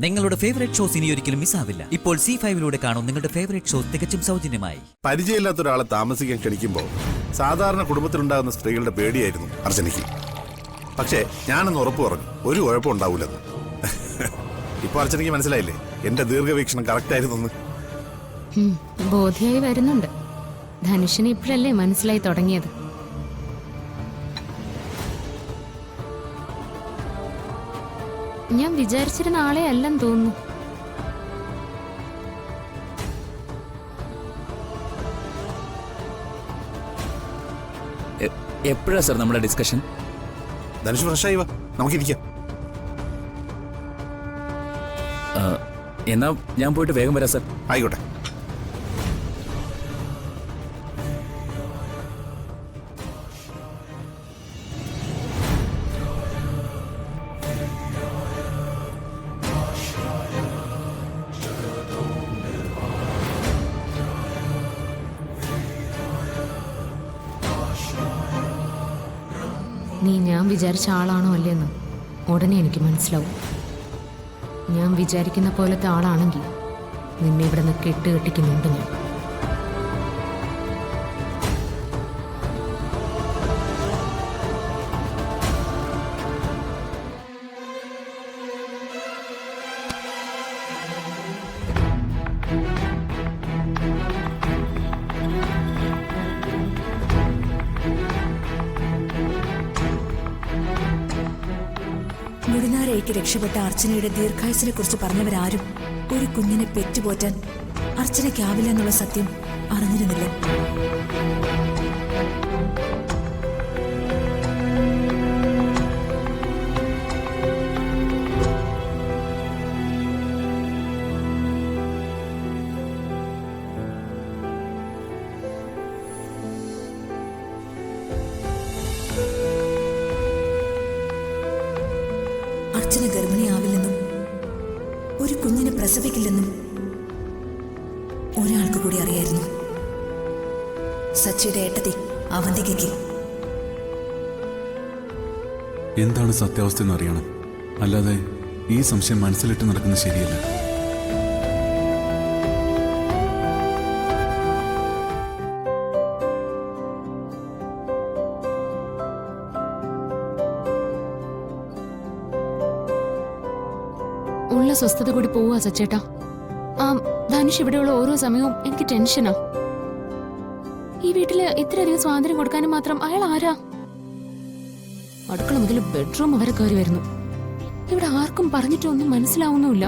നിങ്ങളുടെ favourite shows ഇനി ഒരിക്കലും മിസ്സാവില്ല. ഇപ്പോൾ C5 കാണും നിങ്ങളുടെ ഫേവറേറ്റ് ഷോസ് തികച്ചും സൗജന്യമായി. പരിചയമില്ലാത്ത ഒരാളെ താമസിക്കാൻ ക്ഷണിക്കുമ്പോൾ സാധാരണ കുടുംബത്തിലുണ്ടാകുന്ന സ്ത്രീകളുടെ പേടിയായിരുന്നു അർച്ചനയ്ക്ക്. പക്ഷേ ഞാനൊന്ന് ഉറപ്പ് പറഞ്ഞു, ഒരു കുഴപ്പം ഉണ്ടാവൂലെന്ന്. ഇപ്പൊ അർച്ചനയ്ക്ക് മനസ്സിലായില്ലേ എന്റെ ദീർഘവീക്ഷണം കറക്റ്റ് ആയിരുന്നു. ബോധ്യായി വരുന്നുണ്ട്. ധനുഷിന് ഇപ്പോഴല്ലേ മനസ്സിലായി തുടങ്ങിയത്. ഞാൻ വിചാരിച്ചിരുന്ന ആളെ അല്ലെന്ന് തോന്നുന്നു. എപ്പോഴാ സാർ നമ്മുടെ ഡിസ്കഷൻ? ധനുഷ് ഫ്രഷായി വാ, നമുക്കിരിക്കാം. എന്നാ ഞാൻ പോയിട്ട് വേഗം വരാം സാർ. ആയിക്കോട്ടെ. നീ ഞാൻ വിചാരിച്ച ആളാണോ അല്ലേന്ന് ഉടനെ എനിക്ക് മനസ്സിലാവും. ഞാൻ വിചാരിക്കുന്ന പോലത്തെ ആളാണെങ്കിൽ നിന്നെ ഇവിടെ നിന്ന് കെട്ടുകെട്ടിക്കുന്നുണ്ട് ഞാൻ. മുടിനാരയ്ക്ക് രക്ഷപ്പെട്ട അർച്ചനയുടെ ദീർഘായുസിനെ കുറിച്ച് പറഞ്ഞവരാരും ഒരു കുഞ്ഞിനെ പെറ്റുപോറ്റാൻ അർച്ചനയ്ക്കാവില്ല എന്നുള്ള സത്യം അറിഞ്ഞിരുന്നില്ല. അർച്ചന ഗർഭിണിയാവില്ലെന്നും ഒരു കുഞ്ഞിനെ പ്രസവിക്കില്ലെന്നും ഒരാൾക്ക് കൂടി അറിയായിരുന്നു. സച്ചിയുടെ ഏട്ടത്തി അവന്തികയ്ക്ക്. എന്താണ് സത്യാവസ്ഥ എന്ന് അറിയണം, അല്ലാതെ ഈ സംശയം മനസ്സിലിട്ട് നടക്കുന്നത് ശരിയല്ല. ഉള്ള സ്വസ്ഥത കൂടി പോവാ സച്ചേട്ടാ. ആ ധനുഷ് ഇവിടെയുള്ള ഓരോ സമയവും എനിക്ക് ടെൻഷനാ. ഈ വീട്ടില് ഇത്രയധികം സ്വാതന്ത്ര്യം കൊടുക്കാനും മാത്രം അയാൾ ആരാ? അടുക്കള മുതൽ ബെഡ്റൂം വരെ കയറി വരുന്നു. ഇവിടെ ആർക്കും പറഞ്ഞിട്ടൊന്നും മനസ്സിലാവുന്നുമില്ല.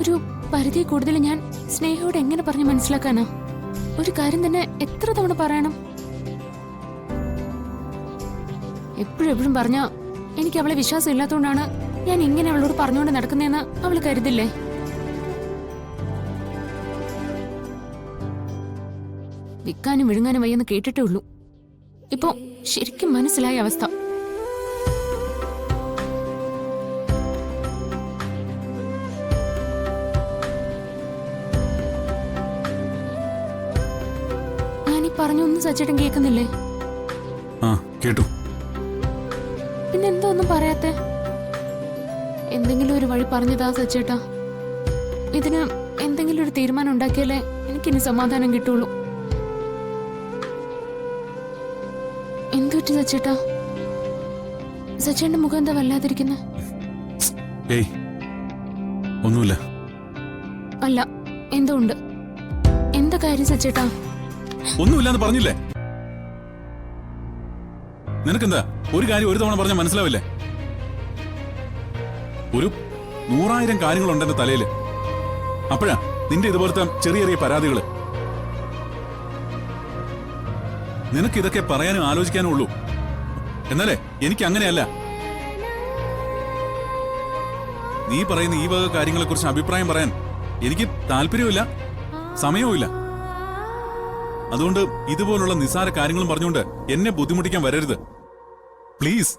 ഒരു പരിധി കൂടുതൽ ഞാൻ സ്നേഹയോട് എങ്ങനെ പറഞ്ഞ് മനസ്സിലാക്കാനാ? ഒരു കാര്യം തന്നെ എത്ര തവണ പറയണം? എപ്പോഴും പറഞ്ഞ എനിക്ക് അവളെ വിശ്വാസം ഇല്ലാത്തതുകൊണ്ടാണ് ഞാൻ ഇങ്ങനെ അവളോട് പറഞ്ഞുകൊണ്ട് നടക്കുന്നതെന്ന് അവൾ കരുതില്ലേ? വിൽക്കാനും വിഴുങ്ങാനും വയ്യെന്ന് കേട്ടിട്ടേ ഉള്ളൂ. ഇപ്പൊ ശരിക്കും മനസ്സിലായ അവസ്ഥ. ഞാനീ പറഞ്ഞൊന്നും സച്ചേട്ടൻ കേൾക്കുന്നില്ലേ? ആ കേട്ടു. പിന്നെന്തോ ഒന്നും പറയാത്തെ? എന്തെങ്കിലും ഒരു വഴി പറഞ്ഞതാ സച്ചേട്ടാ. ഇതിന് എന്തെങ്കിലും ഒരു തീരുമാനം ഉണ്ടാക്കിയാലേ എനിക്കിനി സമാധാനം കിട്ടുള്ളൂ. എന്തുപറ്റി സച്ചേട്ടാ? സച്ചേട്ടന്റെ മുഖം എന്താ വല്ലാതിരിക്കുന്നത്? ഏയ് ഒന്നുമില്ല. അല്ല, എന്തോ ഉണ്ട്. എന്താ കാര്യം സച്ചേട്ടാ? ഒന്നുമില്ലാന്ന് പറഞ്ഞില്ലേ? നിനക്കെന്താ ഒരു കാര്യം ഒരു തവണ പറഞ്ഞാൽ മനസ്സിലാവില്ലേ? ഒരു 100,000 കാര്യങ്ങളുണ്ട് എന്റെ തലയില്. അപ്പോഴാ നിന്റെ ഇതുപോലത്തെ ചെറിയ ചെറിയ പരാതികള്. നിനക്ക് ഇതൊക്കെ പറയാനും ആലോചിക്കാനും ഉള്ളൂ. എന്നാലേ എനിക്ക് അങ്ങനെയല്ല. നീ പറയുന്ന ഈ വക കാര്യങ്ങളെ കുറിച്ച് അഭിപ്രായം പറയാൻ എനിക്ക് താല്പര്യവുമില്ല, സമയവുമില്ല. അതുകൊണ്ട് ഇതുപോലുള്ള നിസ്സാര കാര്യങ്ങളും പറഞ്ഞുകൊണ്ട് എന്നെ ബുദ്ധിമുട്ടിക്കാൻ വരരുത് പ്ലീസ്.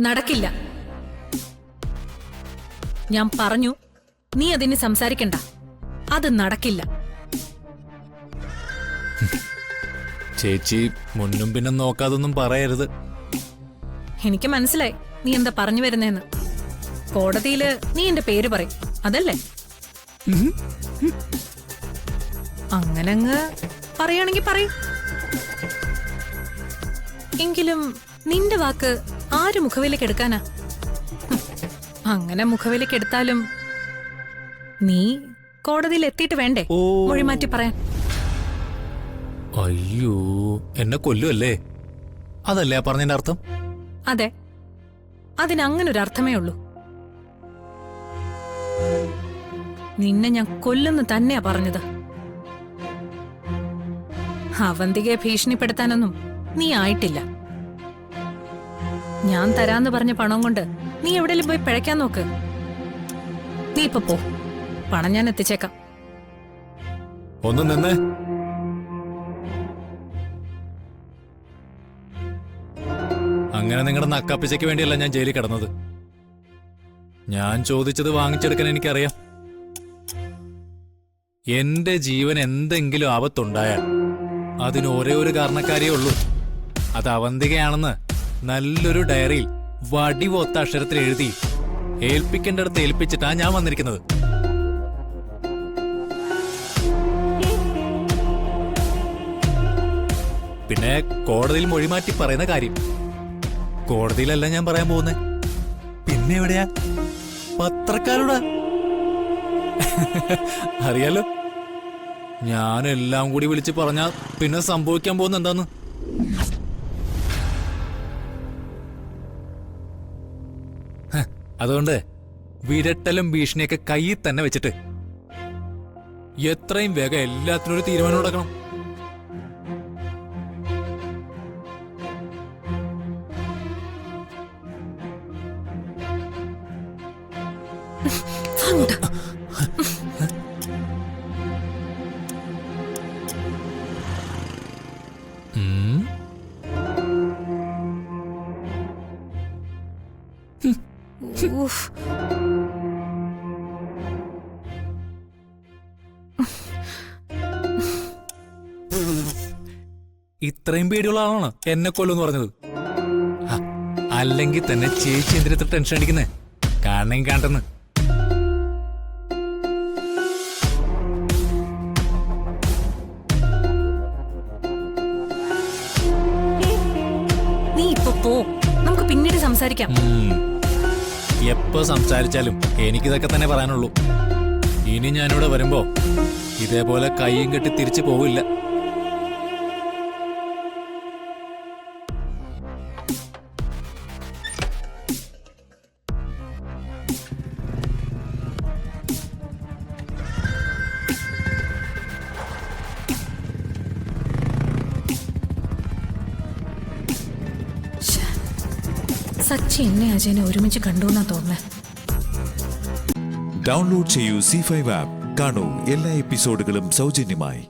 നടക്കില്ല. ഞാൻ പറഞ്ഞു, നീ അതിന് സംസാരിക്കണ്ട. അത് നടക്കില്ല. ചേച്ചി മുന്നും പിന്നും നോക്കാതൊന്നും പറയരുത്. എനിക്ക് മനസ്സിലായി നീ എന്താ പറഞ്ഞു വരുന്നേന്ന്. കോടതിയില് നീ എന്റെ പേര് പറയും അതല്ലേ? അങ്ങനങ്ങ് പറയാണെങ്കി പറയും. എങ്കിലും നിന്റെ വാക്ക് ആര് മുഖവിലേക്ക് എടുക്കാനാ? അങ്ങനെ മുഖവിലേക്ക് എടുത്താലും നീ കോടതിയിൽ എത്തിയിട്ട് വേണ്ടേ മൊഴി മാറ്റി പറയാൻ? അയ്യോ, എന്നെ കൊല്ലുമല്ലേ? അതല്ലേ പറഞ്ഞതിന്റെ അർത്ഥം? അതെ, അതിനങ്ങനൊരു അർത്ഥമേ ഉള്ളൂ. നിന്നെ ഞാൻ കൊല്ലുന്നു തന്നെയാ പറഞ്ഞത്. അവന്തികയെ ഭീഷണിപ്പെടുത്താനൊന്നും നീ ആയിട്ടില്ല. ഞാൻ തരാന്ന് പറഞ്ഞ പണം കൊണ്ട് നീ എവിടെയെങ്കിലും പോയി പിഴയ്ക്കാൻ നോക്ക്. നീ ഇപ്പൊ പോ, പണം ഞാൻ എത്തിച്ചേക്കാം. ഒന്ന് നിന്നേ. അങ്ങനെ നിങ്ങളുടെ നക്കാപ്പിച്ചയ്ക്ക് വേണ്ടിയല്ല ഞാൻ ജയിലിൽ കിടന്നത്. ഞാൻ ചോദിച്ചത് വാങ്ങിച്ചെടുക്കാൻ എനിക്കറിയാം. എന്റെ ജീവൻ എന്തെങ്കിലും ആപത്തുണ്ടായാൽ അതിന് ഒരേ ഒരു കാരണക്കാരിയേ ഉള്ളൂ. അത് അവന്തികയാണെന്ന് നല്ലൊരു ഡയറിയിൽ വടിവൊത്ത അക്ഷരത്തിൽ എഴുതി ഏൽപ്പിക്കേണ്ടടുത്ത് ഏൽപ്പിച്ചിട്ടാ ഞാൻ വന്നിരിക്കുന്നത്. പിന്നെ കോടതിയിൽ മൊഴിമാറ്റി പറയുന്ന കാര്യം കോടതിയിലല്ല ഞാൻ പറയാൻ പോകുന്നത്. പിന്നെ എവിടെയാ? പത്രക്കാരോടാ. അറിയാലോ, ഞാനെല്ലാം കൂടി വിളിച്ച് പറഞ്ഞാ പിന്നെ സംഭവിക്കാൻ പോകുന്ന എന്താന്ന്. അതുകൊണ്ട് വിരട്ടലും ഭീഷണിയൊക്കെ കയ്യിൽ തന്നെ വെച്ചിട്ട് എത്രയും വേഗം എല്ലാത്തിനും ഒരു തീരുമാനം എടുക്കണം. ഇത്രയും പേടിയുള്ള ആളാണ് എന്നെ കൊല്ലുന്ന് പറഞ്ഞത്. അല്ലെങ്കിൽ തന്നെ ചേച്ചി എന്തിനത്ര ടെൻഷൻ അടിക്കുന്നേ? കാണണമെങ്കിൽ കാണട്ടെന്ന്. നീ ഇപ്പൊ പോ, നമുക്ക് പിന്നീട് സംസാരിക്കാം. എപ്പോ സംസാരിച്ചാലും എനിക്കിതൊക്കെ തന്നെ പറയാനുള്ളൂ. ഇനി ഞാനിവിടെ വരുമ്പോ ഇതേപോലെ കൈയും കെട്ടി തിരിച്ചു പോവില്ല. സച്ചി എന്നെ അജയനെ ഒരുമിച്ച് കണ്ടു എന്നാ തോന്നുന്നത്. ഡൗൺലോഡ് ചെയ്യൂ C5 ആപ്പ്. കാണൂ എല്ലാ എപ്പിസോഡുകളും സൗജന്യമായി.